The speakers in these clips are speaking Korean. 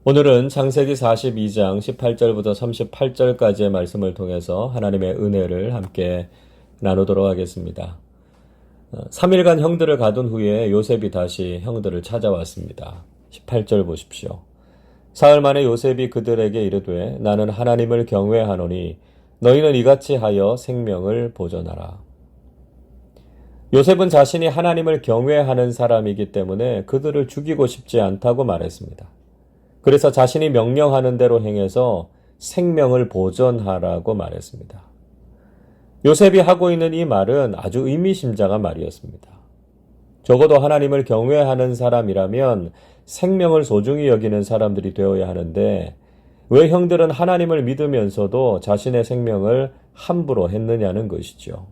오늘은 창세기 42장 18절부터 38절까지의 말씀을 통해서 하나님의 은혜를 함께 나누도록 하겠습니다. 3일간 형들을 가둔 후에 요셉이 다시 형들을 찾아왔습니다. 18절 보십시오. 사흘 만에 요셉이 그들에게 이르되 나는 하나님을 경외하노니 너희는 이같이 하여 생명을 보존하라. 요셉은 자신이 하나님을 경외하는 사람이기 때문에 그들을 죽이고 싶지 않다고 말했습니다. 그래서 자신이 명령하는 대로 행해서 생명을 보존하라고 말했습니다. 요셉이 하고 있는 이 말은 아주 의미심장한 말이었습니다. 적어도 하나님을 경외하는 사람이라면 생명을 소중히 여기는 사람들이 되어야 하는데 왜 형들은 하나님을 믿으면서도 자신의 생명을 함부로 했느냐는 것이죠.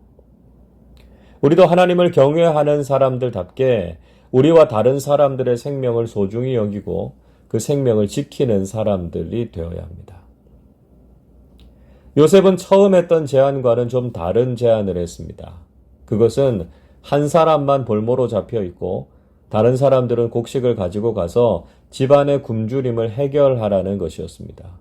우리도 하나님을 경외하는 사람들답게 우리와 다른 사람들의 생명을 소중히 여기고 그 생명을 지키는 사람들이 되어야 합니다. 요셉은 처음 했던 제안과는 좀 다른 제안을 했습니다. 그것은 한 사람만 볼모로 잡혀 있고 다른 사람들은 곡식을 가지고 가서 집안의 굶주림을 해결하라는 것이었습니다.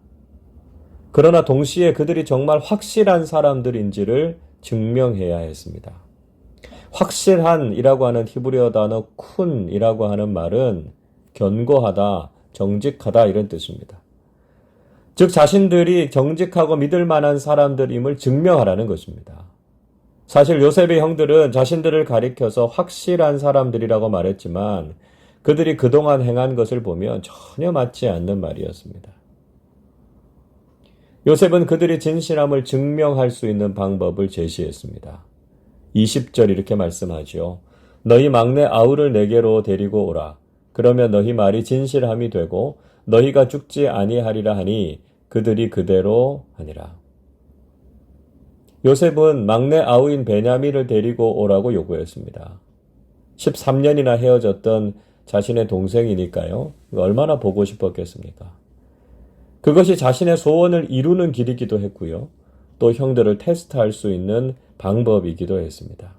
그러나 동시에 그들이 정말 확실한 사람들인지를 증명해야 했습니다. 확실한이라고 하는 히브리어 단어 쿤이라고 하는 말은 견고하다, 정직하다 이런 뜻입니다. 즉 자신들이 정직하고 믿을 만한 사람들임을 증명하라는 것입니다. 사실 요셉의 형들은 자신들을 가리켜서 확실한 사람들이라고 말했지만 그들이 그동안 행한 것을 보면 전혀 맞지 않는 말이었습니다. 요셉은 그들이 진실함을 증명할 수 있는 방법을 제시했습니다. 20절 이렇게 말씀하죠. 너희 막내 아우를 내게로 데리고 오라. 그러면 너희 말이 진실함이 되고 너희가 죽지 아니하리라 하니 그들이 그대로 하니라. 요셉은 막내 아우인 베냐민을 데리고 오라고 요구했습니다. 13년이나 헤어졌던 자신의 동생이니까요. 얼마나 보고 싶었겠습니까? 그것이 자신의 소원을 이루는 길이기도 했고요. 또 형들을 테스트할 수 있는 방법이기도 했습니다.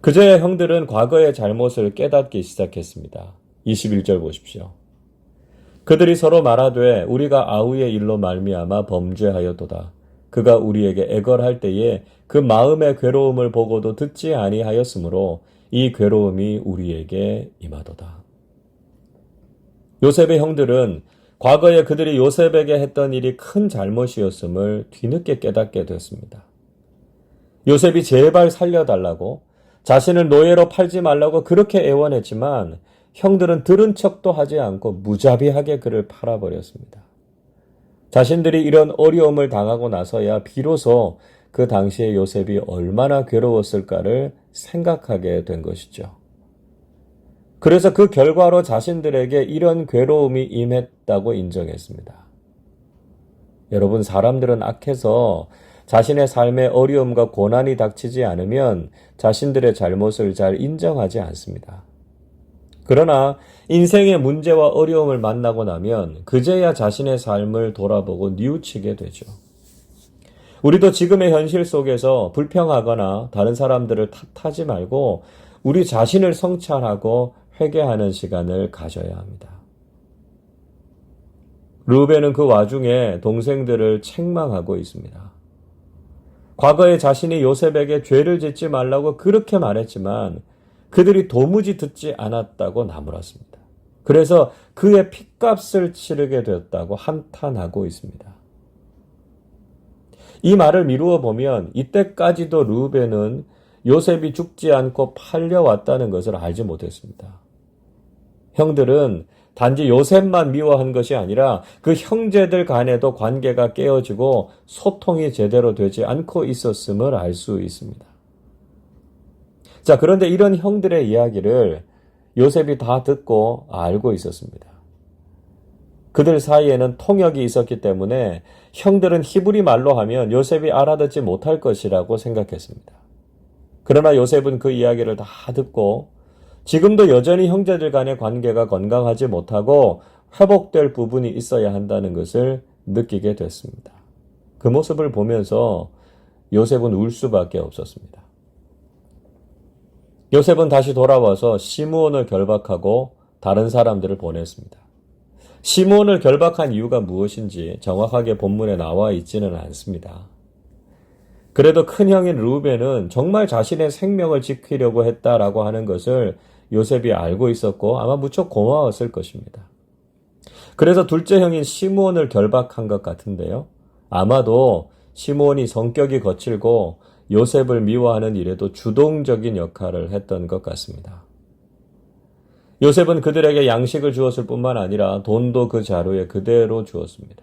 그제야 형들은 과거의 잘못을 깨닫기 시작했습니다. 21절 보십시오. 그들이 서로 말하되 우리가 아우의 일로 말미암아 범죄하였도다. 그가 우리에게 애걸할 때에 그 마음의 괴로움을 보고도 듣지 아니하였으므로 이 괴로움이 우리에게 임하도다. 요셉의 형들은 과거에 그들이 요셉에게 했던 일이 큰 잘못이었음을 뒤늦게 깨닫게 됐습니다. 요셉이 제발 살려달라고 자신을 노예로 팔지 말라고 그렇게 애원했지만 형들은 들은 척도 하지 않고 무자비하게 그를 팔아버렸습니다. 자신들이 이런 어려움을 당하고 나서야 비로소 그 당시에 요셉이 얼마나 괴로웠을까를 생각하게 된 것이죠. 그래서 그 결과로 자신들에게 이런 괴로움이 임했다고 인정했습니다. 여러분, 사람들은 악해서 자신의 삶에 어려움과 고난이 닥치지 않으면 자신들의 잘못을 잘 인정하지 않습니다. 그러나 인생의 문제와 어려움을 만나고 나면 그제야 자신의 삶을 돌아보고 뉘우치게 되죠. 우리도 지금의 현실 속에서 불평하거나 다른 사람들을 탓하지 말고 우리 자신을 성찰하고 회개하는 시간을 가져야 합니다. 르우벤은 그 와중에 동생들을 책망하고 있습니다. 과거에 자신이 요셉에게 죄를 짓지 말라고 그렇게 말했지만 그들이 도무지 듣지 않았다고 나무랐습니다. 그래서 그의 핏값을 치르게 되었다고 한탄하고 있습니다. 이 말을 미루어 보면 이때까지도 르우벤은 요셉이 죽지 않고 팔려왔다는 것을 알지 못했습니다. 형들은 단지 요셉만 미워한 것이 아니라 그 형제들 간에도 관계가 깨어지고 소통이 제대로 되지 않고 있었음을 알 수 있습니다. 자, 그런데 이런 형들의 이야기를 요셉이 다 듣고 알고 있었습니다. 그들 사이에는 통역이 있었기 때문에 형들은 히브리 말로 하면 요셉이 알아듣지 못할 것이라고 생각했습니다. 그러나 요셉은 그 이야기를 다 듣고 지금도 여전히 형제들 간의 관계가 건강하지 못하고 회복될 부분이 있어야 한다는 것을 느끼게 됐습니다. 그 모습을 보면서 요셉은 울 수밖에 없었습니다. 요셉은 다시 돌아와서 시므온을 결박하고 다른 사람들을 보냈습니다. 시므온을 결박한 이유가 무엇인지 정확하게 본문에 나와 있지는 않습니다. 그래도 큰형인 르우벤은 정말 자신의 생명을 지키려고 했다라고 하는 것을 요셉이 알고 있었고 아마 무척 고마웠을 것입니다. 그래서 둘째 형인 시므온을 결박한 것 같은데요. 아마도 시므온이 성격이 거칠고 요셉을 미워하는 일에도 주동적인 역할을 했던 것 같습니다. 요셉은 그들에게 양식을 주었을 뿐만 아니라 돈도 그 자루에 그대로 주었습니다.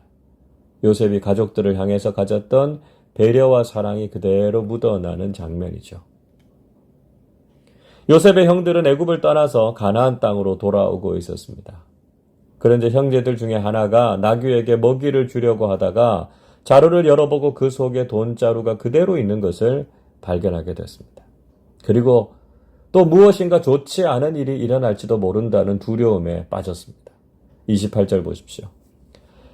요셉이 가족들을 향해서 가졌던 배려와 사랑이 그대로 묻어나는 장면이죠. 요셉의 형들은 애굽을 떠나서 가나안 땅으로 돌아오고 있었습니다. 그런데 형제들 중에 하나가 나귀에게 먹이를 주려고 하다가 자루를 열어보고 그 속에 돈자루가 그대로 있는 것을 발견하게 됐습니다. 그리고 또 무엇인가 좋지 않은 일이 일어날지도 모른다는 두려움에 빠졌습니다. 28절 보십시오.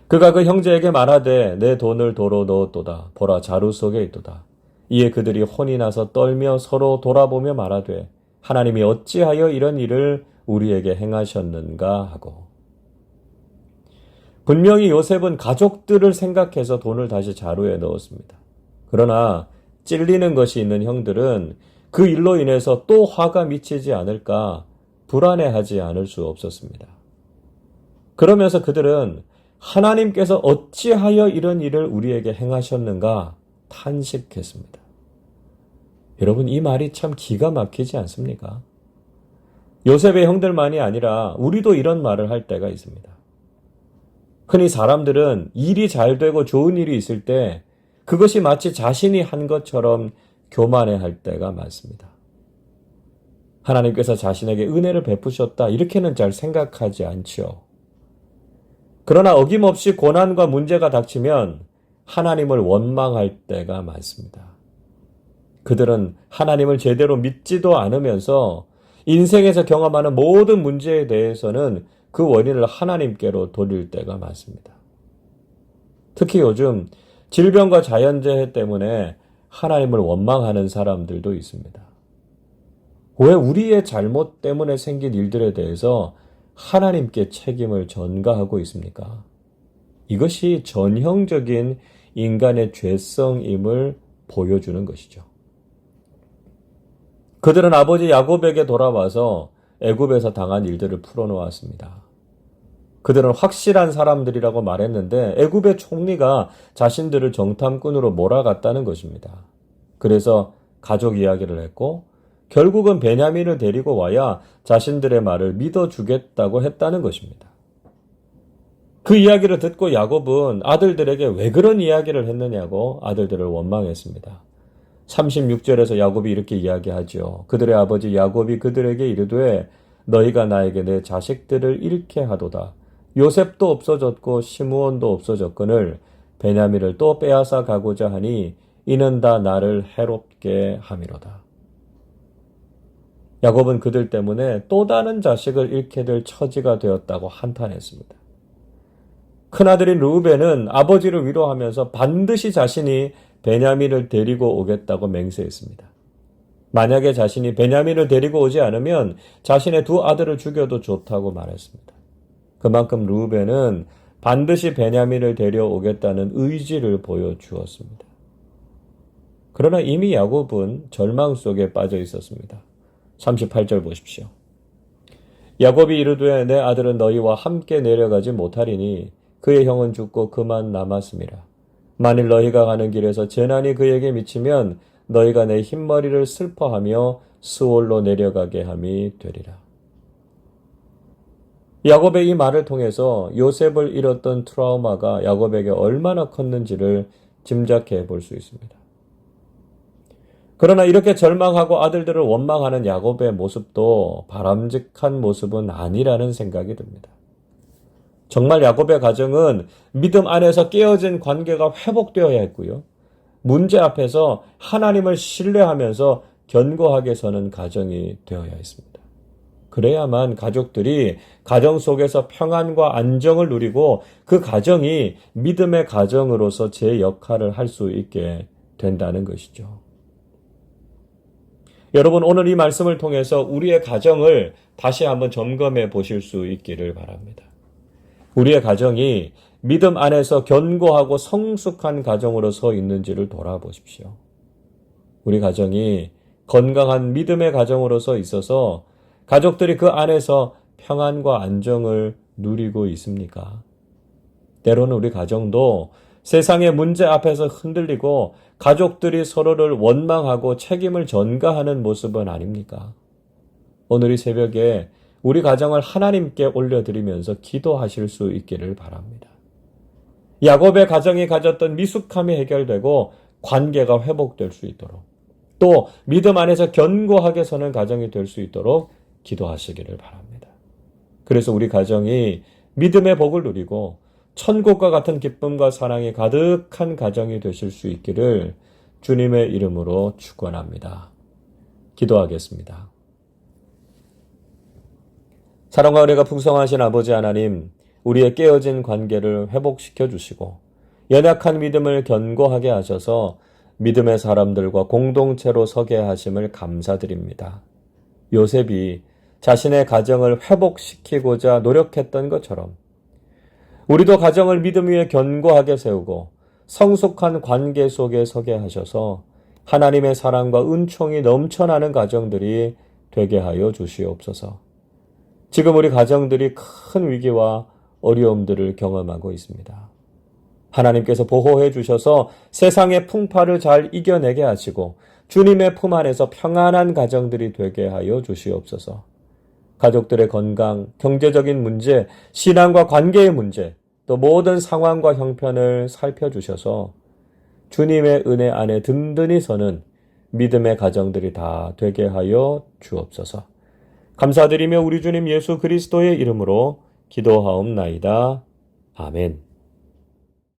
그가 그 형제에게 말하되 내 돈을 도로 넣었도다. 보라 자루 속에 있도다. 이에 그들이 혼이 나서 떨며 서로 돌아보며 말하되 하나님이 어찌하여 이런 일을 우리에게 행하셨는가 하고. 분명히 요셉은 가족들을 생각해서 돈을 다시 자루에 넣었습니다. 그러나 찔리는 것이 있는 형들은 그 일로 인해서 또 화가 미치지 않을까 불안해하지 않을 수 없었습니다. 그러면서 그들은 하나님께서 어찌하여 이런 일을 우리에게 행하셨는가 탄식했습니다. 여러분, 이 말이 참 기가 막히지 않습니까? 요셉의 형들만이 아니라 우리도 이런 말을 할 때가 있습니다. 흔히 사람들은 일이 잘 되고 좋은 일이 있을 때 그것이 마치 자신이 한 것처럼 교만해할 때가 많습니다. 하나님께서 자신에게 은혜를 베푸셨다 이렇게는 잘 생각하지 않죠. 그러나 어김없이 고난과 문제가 닥치면 하나님을 원망할 때가 많습니다. 그들은 하나님을 제대로 믿지도 않으면서 인생에서 경험하는 모든 문제에 대해서는 그 원인을 하나님께로 돌릴 때가 많습니다. 특히 요즘 질병과 자연재해 때문에 하나님을 원망하는 사람들도 있습니다. 왜 우리의 잘못 때문에 생긴 일들에 대해서 하나님께 책임을 전가하고 있습니까? 이것이 전형적인 인간의 죄성임을 보여주는 것이죠. 그들은 아버지 야곱에게 돌아와서 애굽에서 당한 일들을 풀어놓았습니다. 그들은 확실한 사람들이라고 말했는데 애굽의 총리가 자신들을 정탐꾼으로 몰아갔다는 것입니다. 그래서 가족 이야기를 했고 결국은 베냐민을 데리고 와야 자신들의 말을 믿어주겠다고 했다는 것입니다. 그 이야기를 듣고 야곱은 아들들에게 왜 그런 이야기를 했느냐고 아들들을 원망했습니다. 36절에서 야곱이 이렇게 이야기하죠. 그들의 아버지 야곱이 그들에게 이르되 너희가 나에게 내 자식들을 잃게 하도다. 요셉도 없어졌고 시므온도 없어졌거늘 베냐민을 또 빼앗아 가고자 하니 이는 다 나를 해롭게 함이로다. 야곱은 그들 때문에 또 다른 자식을 잃게 될 처지가 되었다고 한탄했습니다. 큰아들인 르우벤은 아버지를 위로하면서 반드시 자신이 베냐민을 데리고 오겠다고 맹세했습니다. 만약에 자신이 베냐민을 데리고 오지 않으면 자신의 두 아들을 죽여도 좋다고 말했습니다. 그만큼 르우벤은 반드시 베냐민을 데려오겠다는 의지를 보여주었습니다. 그러나 이미 야곱은 절망 속에 빠져 있었습니다. 38절 보십시오. 야곱이 이르되 내 아들은 너희와 함께 내려가지 못하리니 그의 형은 죽고 그만 남았음이라. 만일 너희가 가는 길에서 재난이 그에게 미치면 너희가 내 흰머리를 슬퍼하며 스올로 내려가게 함이 되리라. 야곱의 이 말을 통해서 요셉을 잃었던 트라우마가 야곱에게 얼마나 컸는지를 짐작해 볼 수 있습니다. 그러나 이렇게 절망하고 아들들을 원망하는 야곱의 모습도 바람직한 모습은 아니라는 생각이 듭니다. 정말 야곱의 가정은 믿음 안에서 깨어진 관계가 회복되어야 했고요. 문제 앞에서 하나님을 신뢰하면서 견고하게 서는 가정이 되어야 했습니다. 그래야만 가족들이 가정 속에서 평안과 안정을 누리고 그 가정이 믿음의 가정으로서 제 역할을 할 수 있게 된다는 것이죠. 여러분, 오늘 이 말씀을 통해서 우리의 가정을 다시 한번 점검해 보실 수 있기를 바랍니다. 우리의 가정이 믿음 안에서 견고하고 성숙한 가정으로 서 있는지를 돌아보십시오. 우리 가정이 건강한 믿음의 가정으로서 있어서 가족들이 그 안에서 평안과 안정을 누리고 있습니까? 때로는 우리 가정도 세상의 문제 앞에서 흔들리고 가족들이 서로를 원망하고 책임을 전가하는 모습은 아닙니까? 오늘 이 새벽에 우리 가정을 하나님께 올려드리면서 기도하실 수 있기를 바랍니다. 야곱의 가정이 가졌던 미숙함이 해결되고 관계가 회복될 수 있도록, 또 믿음 안에서 견고하게 서는 가정이 될 수 있도록 기도하시기를 바랍니다. 그래서 우리 가정이 믿음의 복을 누리고 천국과 같은 기쁨과 사랑이 가득한 가정이 되실 수 있기를 주님의 이름으로 축원합니다. 기도하겠습니다. 사랑과 은혜가 풍성하신 아버지 하나님, 우리의 깨어진 관계를 회복시켜 주시고 연약한 믿음을 견고하게 하셔서 믿음의 사람들과 공동체로 서게 하심을 감사드립니다. 요셉이 자신의 가정을 회복시키고자 노력했던 것처럼 우리도 가정을 믿음 위에 견고하게 세우고 성숙한 관계 속에 서게 하셔서 하나님의 사랑과 은총이 넘쳐나는 가정들이 되게 하여 주시옵소서. 지금 우리 가정들이 큰 위기와 어려움들을 경험하고 있습니다. 하나님께서 보호해 주셔서 세상의 풍파를 잘 이겨내게 하시고 주님의 품 안에서 평안한 가정들이 되게 하여 주시옵소서. 가족들의 건강, 경제적인 문제, 신앙과 관계의 문제, 또 모든 상황과 형편을 살펴주셔서 주님의 은혜 안에 든든히 서는 믿음의 가정들이 다 되게 하여 주옵소서. 감사드리며 우리 주님 예수 그리스도의 이름으로 기도하옵나이다. 아멘.